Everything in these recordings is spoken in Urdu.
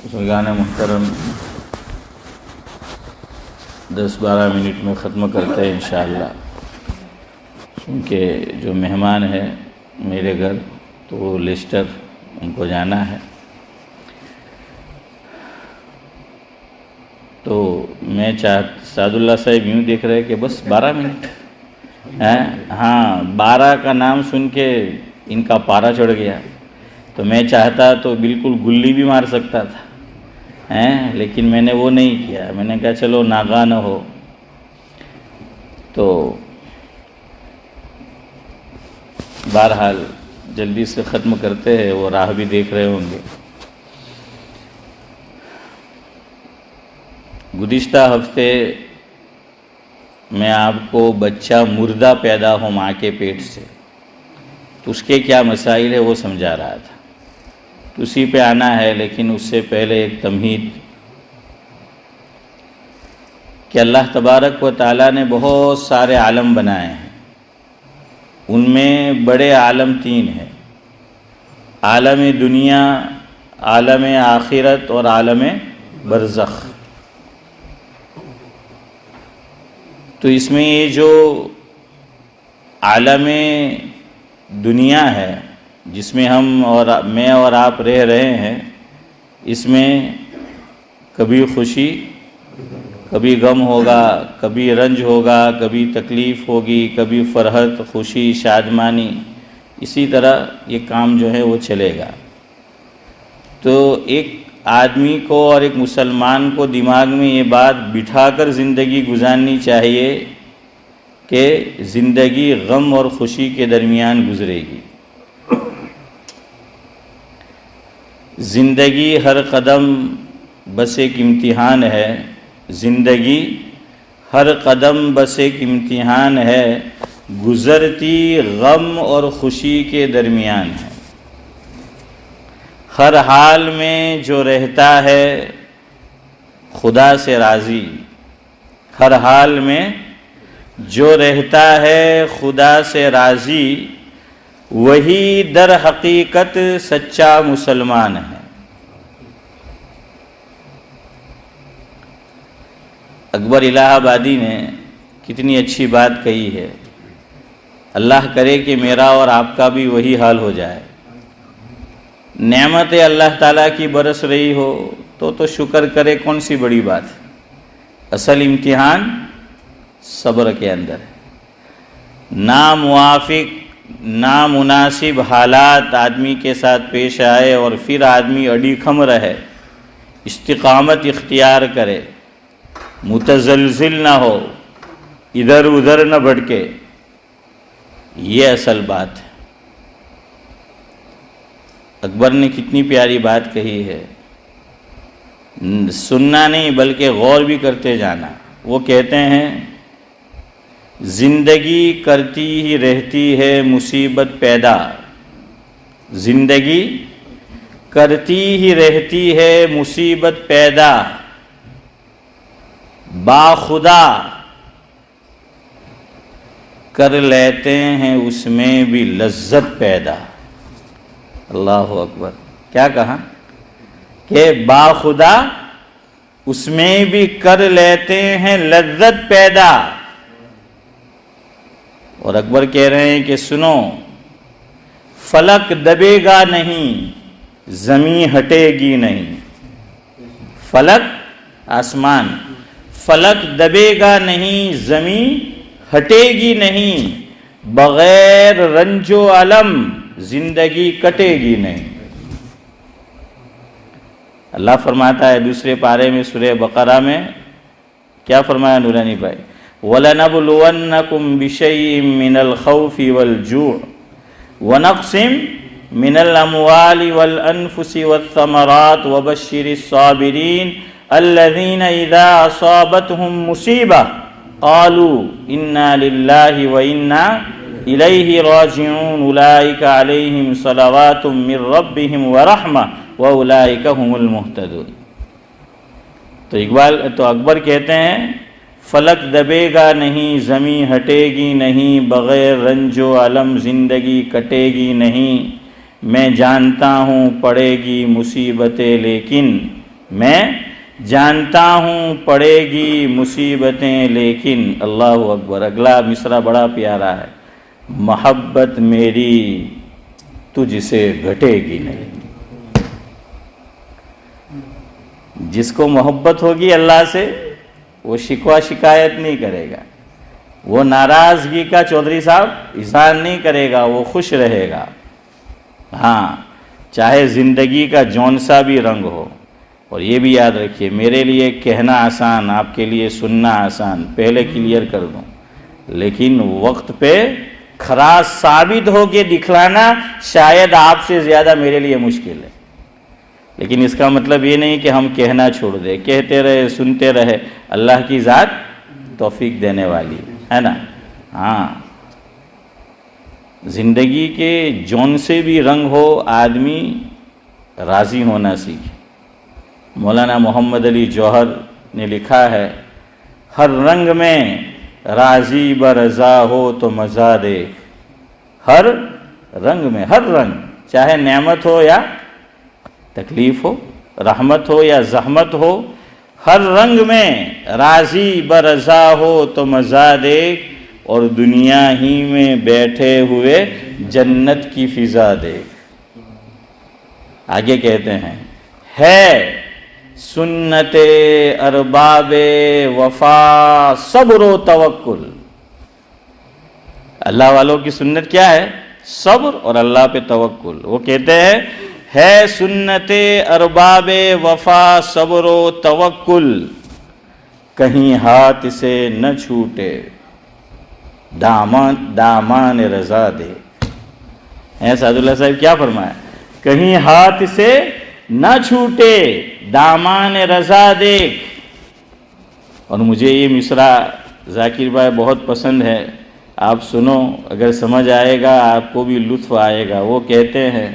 بزرگان محترم 10-12 منٹ میں ختم کرتے ہیں انشاءاللہ، کیونکہ جو مہمان ہے میرے گھر تو وہ لیسٹر، ان کو جانا ہے۔ تو میں سعد اللہ صاحب یوں دیکھ رہے کہ بس 12 منٹ، ہاں 12 کا نام سن کے ان کا پارا چڑھ گیا، تو میں چاہتا تو بالکل گلی بھی مار سکتا تھا، لیکن میں نے وہ نہیں کیا۔ میں نے کہا چلو ناغہ نہ ہو، تو بہرحال جلدی سے ختم کرتے ہیں، وہ راہ بھی دیکھ رہے ہوں گے۔ گزشتہ ہفتے میں آپ کو بچہ مردہ پیدا ہو ماں کے پیٹ سے تو اس کے کیا مسائل ہے وہ سمجھا رہا تھا، تو اسی پہ آنا ہے۔ لیکن اس سے پہلے ایک تمہید کہ اللہ تبارک و تعالیٰ نے بہت سارے عالم بنائے ہیں، ان میں بڑے عالم 3 ہیں: عالم دنیا، عالم آخرت اور عالم برزخ۔ تو اس میں یہ جو عالم دنیا ہے جس میں میں اور آپ رہ رہے ہیں، اس میں کبھی خوشی، کبھی غم ہوگا، کبھی رنج ہوگا، کبھی تکلیف ہوگی، کبھی فرحت، خوشی، شادمانی، اسی طرح یہ کام جو ہے وہ چلے گا۔ تو ایک آدمی کو اور ایک مسلمان کو دماغ میں یہ بات بٹھا کر زندگی گزارنی چاہیے کہ زندگی غم اور خوشی کے درمیان گزرے گی۔ زندگی ہر قدم بس ایک امتحان ہے، زندگی ہر قدم بس ایک امتحان ہے، گزرتی غم اور خوشی کے درمیان ہے۔ ہر حال میں جو رہتا ہے خدا سے راضی، ہر حال میں جو رہتا ہے خدا سے راضی، وہی در حقیقت سچا مسلمان ہے۔ اکبر الہ آبادی نے کتنی اچھی بات کہی ہے، اللہ کرے کہ میرا اور آپ کا بھی وہی حال ہو جائے۔ نعمت اللہ تعالیٰ کی برس رہی ہو تو شکر کرے، کون سی بڑی بات ہے۔ اصل امتحان صبر کے اندر ہے۔ ناموافق، نامناسب حالات آدمی کے ساتھ پیش آئے اور پھر آدمی اڑی خم رہے، استقامت اختیار کرے، متزلزل نہ ہو، ادھر ادھر نہ بھٹکے، یہ اصل بات ہے۔ اکبر نے کتنی پیاری بات کہی ہے، سننا نہیں بلکہ غور بھی کرتے جانا۔ وہ کہتے ہیں زندگی کرتی ہی رہتی ہے مصیبت پیدا، زندگی کرتی ہی رہتی ہے مصیبت پیدا، باخدا کر لیتے ہیں اس میں بھی لذت پیدا۔ اللہ اکبر، کیا کہا کہ باخدا اس میں بھی کر لیتے ہیں لذت پیدا۔ اور اکبر کہہ رہے ہیں کہ سنو، فلک دبے گا نہیں، زمین ہٹے گی نہیں۔ فلک آسمان، فلک دبے گا نہیں، زمین ہٹے گی نہیں، بغیر رنج و الم زندگی کٹے گی نہیں۔ اللہ فرماتا ہے دوسرے پارے میں سورہ بقرہ میں، کیا فرمایا نورانی بھائی؟ وَلَنَبْلُوَنَّكُمْ بِشَيْءٍ مِّنَ الْخَوْفِ وَالْجُوعِ وَنَقْصٍ مِّنَ الْأَمْوَالِ وَالْأَنفُسِ وَالثَّمَرَاتِ وَبَشِّرِ الصَّابِرِينَ الَّذِينَ إِذَا أَصَابَتْهُمْ مُصِيبَةٌ قَالُوا إِنَّا لِلَّهِ وَإِنَّا إِلَيْهِ رَاجِعُونَ أُولَئِكَ عَلَيْهِمْ صَلَوَاتٌ مِّن رَّبِّهِمْ وَرَحْمَةٌ وَأُولَئِكَ هُمُ الْمُهْتَدُونَ۔ تو اکبر کہتے ہیں فلک دبے گا نہیں، زمین ہٹے گی نہیں، بغیر رنج و الم زندگی کٹے گی نہیں۔ میں جانتا ہوں پڑے گی مصیبتیں لیکن میں جانتا ہوں پڑے گی مصیبتیں لیکن اللہ اکبر، اگلا مصرع بڑا پیارا ہے، محبت میری تجھ سے گھٹے گی نہیں۔ جس کو محبت ہوگی اللہ سے وہ شکوہ شکایت نہیں کرے گا، وہ ناراضگی کا چودھری صاحب اظہار نہیں کرے گا، وہ خوش رہے گا۔ ہاں، چاہے زندگی کا جون سا بھی رنگ ہو۔ اور یہ بھی یاد رکھیے، میرے لیے کہنا آسان، آپ کے لیے سننا آسان، پہلے کلیئر کر دوں، لیکن وقت پہ کھرا ثابت ہو کے دکھلانا شاید آپ سے زیادہ میرے لیے مشکل ہے۔ لیکن اس کا مطلب یہ نہیں کہ ہم کہنا چھوڑ دیں، کہتے رہے، سنتے رہے، اللہ کی ذات توفیق دینے والی ہے نا۔ ہاں، زندگی کے جون سے بھی رنگ ہو، آدمی راضی ہونا سیکھے۔ مولانا محمد علی جوہر نے لکھا ہے، ہر رنگ میں راضی برضا ہو تو مزہ دیکھ۔ ہر رنگ میں، ہر رنگ، چاہے نعمت ہو یا تکلیف ہو، رحمت ہو یا زحمت ہو، ہر رنگ میں راضی برضا ہو تو مزہ دیکھ، اور دنیا ہی میں بیٹھے ہوئے جنت کی فضا دیکھ۔ آگے کہتے ہیں، ہے سنت ارباب وفا صبر و توکل۔ اللہ والوں کی سنت کیا ہے؟ صبر اور اللہ پہ توکل۔ وہ کہتے ہیں، ہے سنت ارباب وفا صبر و توکل، کہیں ہاتھ سے نہ چھوٹے دامان رضا دے۔ سعد اللہ صاحب کیا فرمایا؟ کہیں ہاتھ سے نہ چھوٹے دامان رضا دے۔ اور مجھے یہ مصرع ذاکر بھائی بہت پسند ہے، آپ سنو، اگر سمجھ آئے گا آپ کو بھی لطف آئے گا۔ وہ کہتے ہیں،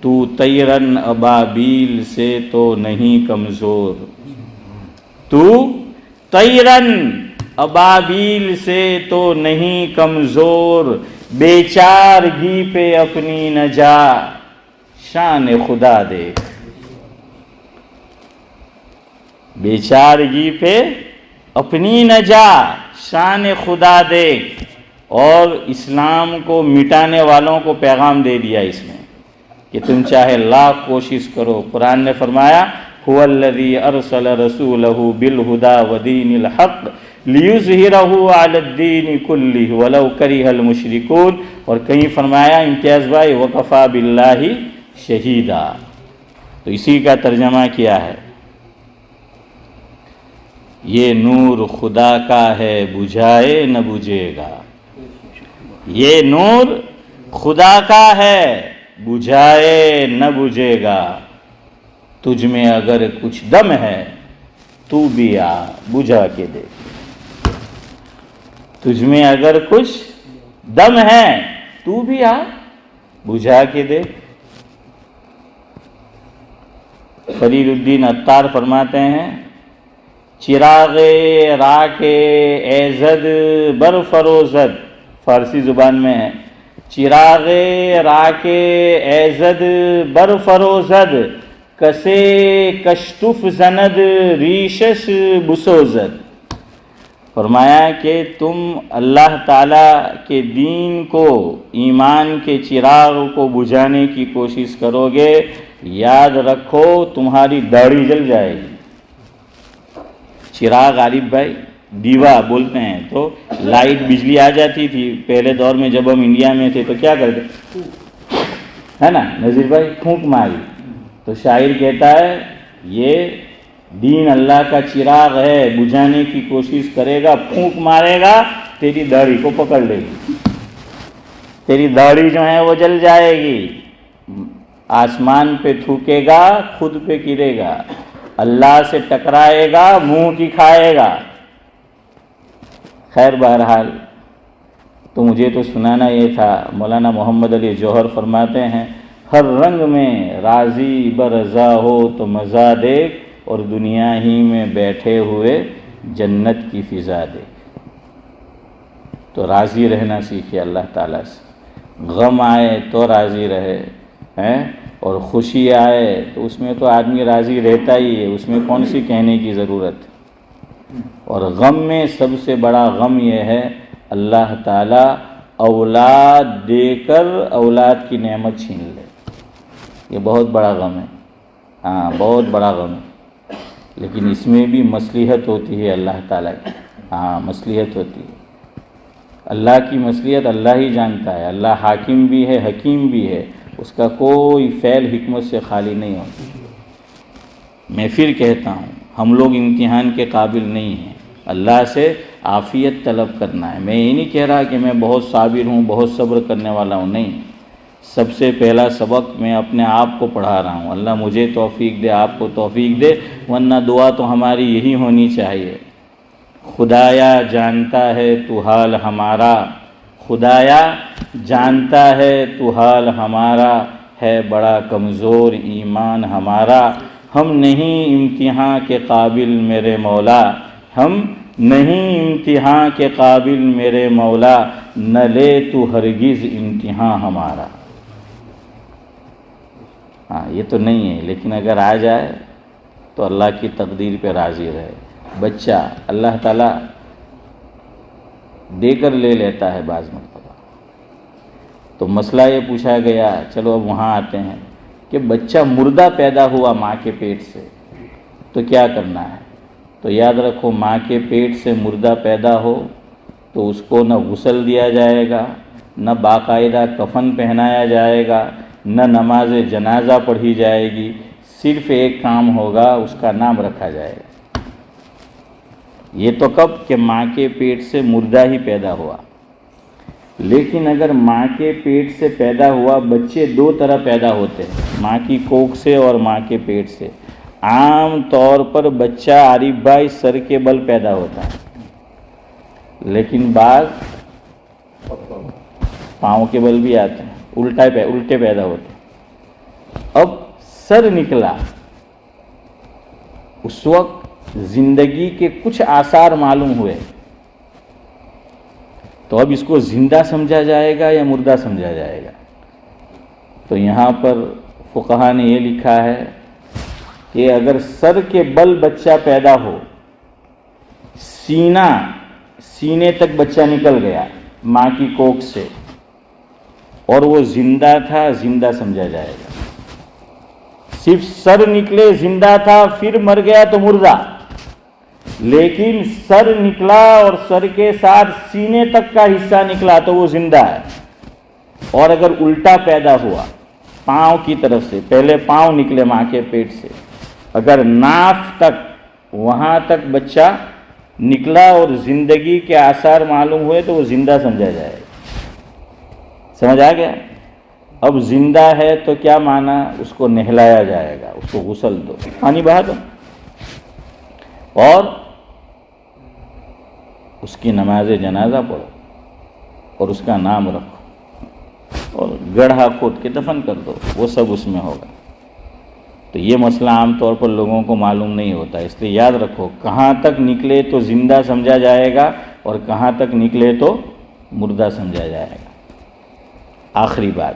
تو طیرن ابابیل سے تو نہیں کمزور، تو طیرن ابابیل سے تو نہیں کمزور، بیچارگی پہ اپنی نہ جا، شان خدا دیکھ۔ بیچارگی پہ اپنی نہ جا، شان خدا دیکھ۔ اور اسلام کو مٹانے والوں کو پیغام دے دیا اس میں کہ تم چاہے لاکھ کوشش کرو۔ قرآن نے فرمایا، هو الذی ارسل رسولہ بالہدی ودین الحق لیظہرہ علی الدین کلہ ولو کرہ المشرکون۔ اور کہیں فرمایا امتیاز بھائی، وکفی باللہ شہیدا۔ تو اسی کا ترجمہ کیا ہے، یہ نور خدا کا ہے بجھائے نہ بجھے گا۔ یہ نور خدا کا ہے بجھائے نہ بجھے گا، تجھ میں اگر کچھ دم ہے تو بھی آ بجھا کے دیکھ۔ تجھ میں اگر کچھ دم ہے تو بھی آ بجھا کے دیکھ۔ فرید الدین عطار فرماتے ہیں، چراغ راک ایزد برفروزد، فارسی زبان میں ہے، چراغ راک ایزد برفروزد، کسے کشتف زند ریشش بسوزد۔ فرمایا کہ تم اللہ تعالیٰ کے دین کو، ایمان کے چراغ کو بجھانے کی کوشش کرو گے، یاد رکھو تمہاری داڑھی جل جائے گی۔ چراغ عارف بھائی دیوا بولتے ہیں، تو لائٹ بجلی آ جاتی تھی پہلے دور میں، جب ہم انڈیا میں تھے تو کیا کرتے ہے نا نذیر بھائی، پھونک ماری۔ تو شاعر کہتا ہے یہ دین اللہ کا چراغ ہے، بجھانے کی کوشش کرے گا، پھونک مارے گا، تیری داڑھی کو پکڑ لے گی، تیری داڑھی جو ہے وہ جل جائے گی۔ آسمان پہ تھوکے گا، خود پہ گرے گا، اللہ سے ٹکرائے گا، منہ کی کھائے گا۔ خیر بہرحال، تو مجھے تو سنانا یہ تھا۔ مولانا محمد علی جوہر فرماتے ہیں، ہر رنگ میں راضی برضا ہو تو مزہ دیکھ، اور دنیا ہی میں بیٹھے ہوئے جنت کی فضا دیکھ۔ تو راضی رہنا سیکھیے اللہ تعالیٰ سے، غم آئے تو راضی رہے، ہے اور خوشی آئے تو اس میں تو آدمی راضی رہتا ہی ہے، اس میں کون سی کہنے کی ضرورت ہے۔ اور غم میں سب سے بڑا غم یہ ہے اللہ تعالیٰ اولاد دے کر اولاد کی نعمت چھین لے، یہ بہت بڑا غم ہے، ہاں بہت بڑا غم ہے، لیکن اس میں بھی مصلحت ہوتی ہے اللہ تعالیٰ کی، ہاں مصلحت ہوتی ہے، اللہ کی مصلحت اللہ ہی جانتا ہے، اللہ حاکم بھی ہے حکیم بھی ہے، اس کا کوئی فعل حکمت سے خالی نہیں ہوتا۔ میں پھر کہتا ہوں ہم لوگ امتحان کے قابل نہیں ہیں، اللہ سے عافیت طلب کرنا ہے۔ میں یہ نہیں کہہ رہا کہ میں بہت صابر ہوں، بہت صبر کرنے والا ہوں، نہیں، سب سے پہلا سبق میں اپنے آپ کو پڑھا رہا ہوں، اللہ مجھے توفیق دے، آپ کو توفیق دے، ورنہ دعا تو ہماری یہی ہونی چاہیے، خدایا جانتا ہے تو حال ہمارا، خدایا جانتا ہے تو حال ہمارا، ہے بڑا کمزور ایمان ہمارا، ہم نہیں امتحان کے قابل میرے مولا، ہم نہیں امتحان کے قابل میرے مولا، نہ لے تو ہرگز امتحان ہمارا۔ ہاں یہ تو نہیں ہے، لیکن اگر آ جائے تو اللہ کی تقدیر پہ راضی رہے۔ بچہ اللہ تعالیٰ دے کر لے لیتا ہے بعض مرتبہ، تو مسئلہ یہ پوچھا گیا، چلو اب وہاں آتے ہیں کہ بچہ مردہ پیدا ہوا ماں کے پیٹ سے تو کیا کرنا ہے؟ تو یاد رکھو ماں کے پیٹ سے مردہ پیدا ہو تو اس کو نہ غسل دیا جائے گا، نہ باقاعدہ کفن پہنایا جائے گا، نہ نماز جنازہ پڑھی جائے گی، صرف ایک کام ہوگا، اس کا نام رکھا جائے گا۔ یہ تو کب کہ ماں کے پیٹ سے مردہ ہی پیدا ہوا۔ لیکن اگر ماں کے پیٹ سے پیدا ہوا، بچے دو طرح پیدا ہوتے ہیں، ماں کی کوکھ سے اور ماں کے پیٹ سے۔ عام طور پر بچہ عارف بھائی سر کے بل پیدا ہوتا ہے، لیکن بعض پاؤں کے بل بھی آتے ہیں، الٹے پیدا ہوتے ہیں۔ اب سر نکلا، اس وقت زندگی کے کچھ آثار معلوم ہوئے، تو اب اس کو زندہ سمجھا جائے گا یا مردہ سمجھا جائے گا؟ تو یہاں پر فقہا نے یہ لکھا ہے کہ اگر سر کے بل بچہ پیدا ہو، سینے تک بچہ نکل گیا ماں کی کوکھ سے اور وہ زندہ تھا، زندہ سمجھا جائے گا۔ صرف سر نکلے زندہ تھا، پھر مر گیا تو مردہ، لیکن سر نکلا اور سر کے ساتھ سینے تک کا حصہ نکلا تو وہ زندہ ہے۔ اور اگر الٹا پیدا ہوا پاؤں کی طرف سے، پہلے پاؤں نکلے ماں کے پیٹ سے، اگر ناف تک وہاں تک بچہ نکلا اور زندگی کے آثار معلوم ہوئے تو وہ زندہ سمجھا جائے گا۔ سمجھ آ گیا؟ اب زندہ ہے تو کیا معنی؟ اس کو نہلایا جائے گا، اس کو غسل دو، پانی بہا دو، اور اس کی نماز جنازہ پڑھو اور اس کا نام رکھو اور گڑھا کھود کے دفن کر دو، وہ سب اس میں ہوگا۔ تو یہ مسئلہ عام طور پر لوگوں کو معلوم نہیں ہوتا، اس لیے یاد رکھو کہاں تک نکلے تو زندہ سمجھا جائے گا اور کہاں تک نکلے تو مردہ سمجھا جائے گا۔ آخری بات،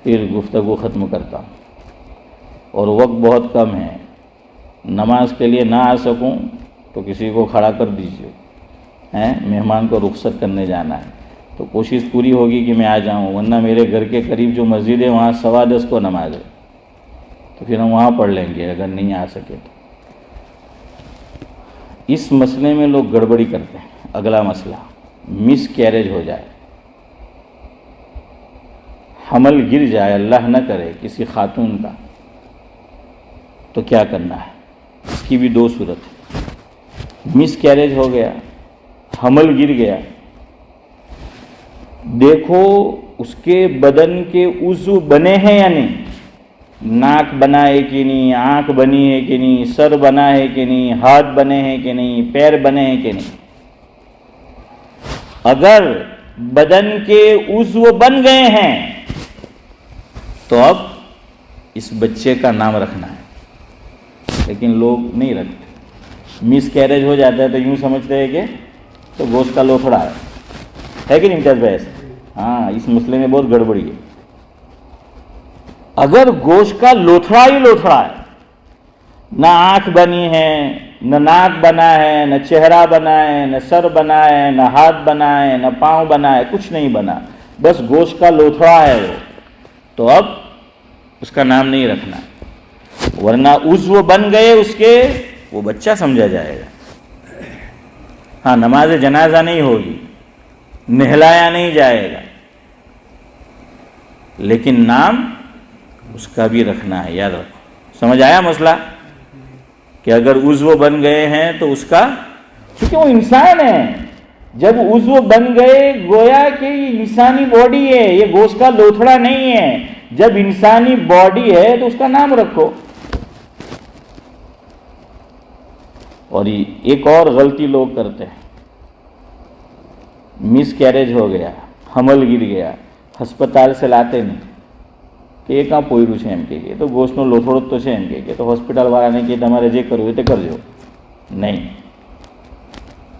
پھر گفتگو ختم کرتا ہوں، اور وقت بہت کم ہے، نماز کے لیے نہ آ سکوں تو کسی کو کھڑا کر دیجیے، مہمان کو رخصت کرنے جانا ہے تو کوشش پوری ہوگی کہ میں آ جاؤں، ورنہ میرے گھر کے قریب جو مسجد ہے وہاں 10:15 کو نماز ہے، تو پھر ہم وہاں پڑھ لیں گے اگر نہیں آ سکے تو۔ اس مسئلے میں لوگ گڑبڑی کرتے ہیں۔ اگلا مسئلہ، مس کیریج ہو جائے، حمل گر جائے، اللہ نہ کرے کسی خاتون کا، تو کیا کرنا ہے؟ اس کی بھی دو صورت ہے۔ مس کیریج ہو گیا، حمل گر گیا، دیکھو اس کے بدن کے عضو بنے ہیں یا نہیں، ناک بنا ہے کہ نہیں، آنکھ بنی ہے کہ نہیں، سر بنا ہے کہ نہیں، ہاتھ بنے ہیں کہ نہیں، پیر بنے ہیں کہ نہیں۔ اگر بدن کے عضو بن گئے ہیں تو اب اس بچے کا نام رکھنا ہے، لیکن لوگ نہیں رکھتے۔ مس کیریج ہو جاتا ہے تو یوں سمجھتے ہیں کہ تو گوشت کا لوکھڑا ہے کہ نہیں امتیاز بھائی؟ ہاں، اس مسئلے میں بہت گڑبڑی ہے۔ اگر گوشت کا لوتھڑا ہی لوتھڑا ہے، نہ آنکھ بنی ہے، نہ ناک بنا ہے، نہ چہرہ بنا ہے، نہ سر بنا ہے، نہ ہاتھ بنا ہے، نہ پاؤں بنا ہے، کچھ نہیں بنا، بس گوشت کا لوتھڑا ہے وہ، تو اب اس کا نام نہیں رکھنا، ورنہ عضو بن گئے اس کے، وہ بچہ سمجھا جائے گا۔ ہاں، نماز جنازہ نہیں ہوگی، نہلایا نہیں جائے گا، لیکن نام اس کا بھی رکھنا ہے، یاد رکھو۔ سمجھ آیا مسئلہ؟ کہ اگر عضو بن گئے ہیں تو اس کا، کیونکہ وہ انسان ہے، جب عضو بن گئے گویا کہ یہ انسانی باڈی ہے، یہ گوشت کا لوتھڑا نہیں ہے، جب انسانی باڈی ہے تو اس کا نام رکھو۔ اور ایک اور غلطی لوگ کرتے ہیں، مس کیریج ہو گیا، حمل گر گیا، ہسپتال سے لاتے نہیں کہ یہ کہاں پوئرو છે એમ કે તો ગોશનો લોથોડો તો છે એમ કે તો હોસ્પિટલ વાળાને કે તમારે જે કરવું હોય તે કરજો، نہیں،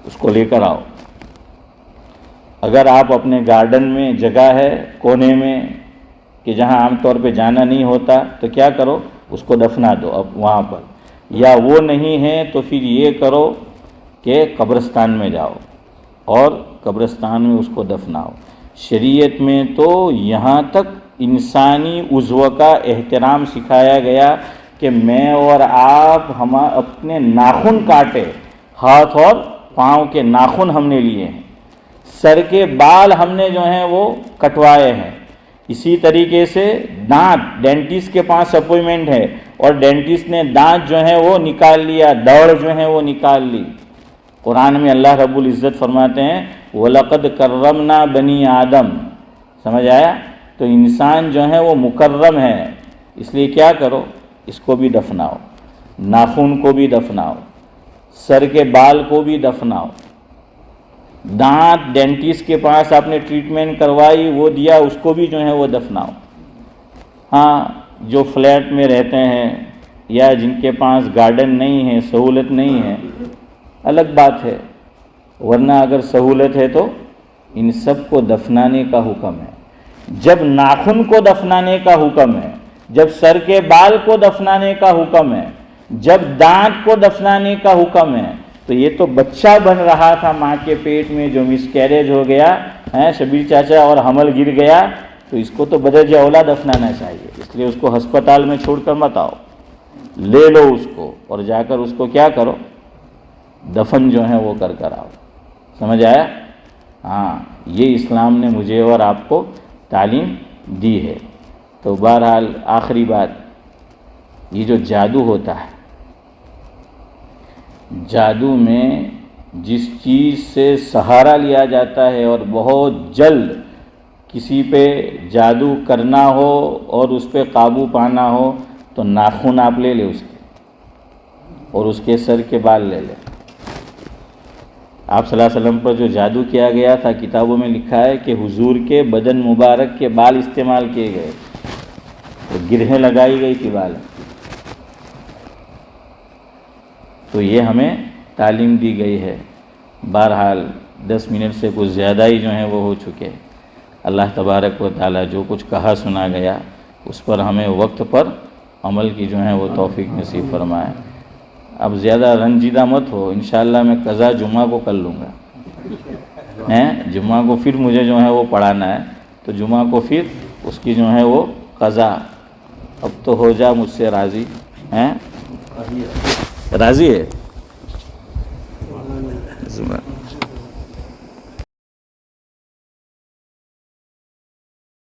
اس کو لے کر آؤ۔ اگر آپ اپنے گارڈن میں جگہ ہے کونے میں کہ جہاں عام طور پہ جانا نہیں ہوتا تو کیا کرو، اس کو دفنا دو اب وہاں پر، یا وہ نہیں ہے تو پھر یہ کرو کہ قبرستان میں جاؤ اور قبرستان میں اس کو دفناؤ۔ شریعت میں تو یہاں تک انسانی عضو کا احترام سکھایا گیا کہ میں اور آپ ہم اپنے ناخن کاٹے، ہاتھ اور پاؤں کے ناخن ہم نے لیے ہیں، سر کے بال ہم نے جو ہیں وہ کٹوائے ہیں، اسی طریقے سے دانت، ڈینٹسٹ کے پاس اپوائنٹمنٹ ہے اور ڈینٹسٹ نے دانت جو ہے وہ نکال لیا، دوڑ جو ہے وہ نکال لی۔ قرآن میں اللہ رب العزت فرماتے ہیں وَلَقَدْ كَرَّمْنَا بَنِي آدم، سمجھ آیا؟ تو انسان جو ہے وہ مکرم ہے، اس لیے کیا کرو، اس کو بھی دفناؤ، ناخن کو بھی دفناؤ، سر کے بال کو بھی دفناؤ، دانت ڈینٹسٹ کے پاس آپ نے ٹریٹمنٹ کروائی وہ دیا، اس کو بھی جو ہے وہ دفناؤ۔ ہاں، جو فلیٹ میں رہتے ہیں یا جن کے پاس گارڈن نہیں ہے، سہولت نہیں ہے، الگ بات ہے، ورنہ اگر سہولت ہے تو ان سب کو دفنانے کا حکم ہے۔ جب ناخن کو دفنانے کا حکم ہے، جب سر کے بال کو دفنانے کا حکم ہے، جب دانت کو دفنانے کا حکم ہے، تو یہ تو بچہ بن رہا تھا ماں کے پیٹ میں جو مس کیریج ہو گیا ہے شبیر چاچا اور حمل گر گیا، تو اس کو تو بدرجہ اولا دفنانا چاہیے، اس لیے اس کو ہسپتال میں چھوڑ کر مت آؤ، لے لو اس کو اور جا کر اس کو کیا کرو، دفن جو ہے وہ کر آؤ۔ سمجھ آیا؟ ہاں، یہ اسلام نے مجھے اور آپ کو تعلیم دی ہے۔ تو بہرحال آخری بات، یہ جو جادو ہوتا ہے، جادو میں جس چیز سے سہارا لیا جاتا ہے اور بہت جلد کسی پہ جادو کرنا ہو اور اس پہ قابو پانا ہو تو ناخن آپ لے لے اس کے اور اس کے سر کے بال لے لے۔ آپ صلی اللہ علیہ وسلم پر جو جادو کیا گیا تھا، کتابوں میں لکھا ہے کہ حضور کے بدن مبارک کے بال استعمال کیے گئے، گرہیں لگائی گئی تھی بال۔ تو یہ ہمیں تعلیم دی گئی ہے۔ بہرحال 10 منٹ سے کچھ زیادہ ہی جو ہیں وہ ہو چکے۔ اللہ تبارک و تعالی جو کچھ کہا سنا گیا اس پر ہمیں وقت پر عمل کی جو ہے وہ توفیق نصیب فرمائے۔ اب زیادہ رنجیدہ مت ہو، انشاءاللہ میں قضا جمعہ کو کر لوں گا، جمعہ کو پھر مجھے جو ہے وہ پڑھانا ہے، تو جمعہ کو پھر اس کی جو ہے وہ قضا۔ اب تو ہو جا مجھ سے راضی ہیں؟ راضی ہے؟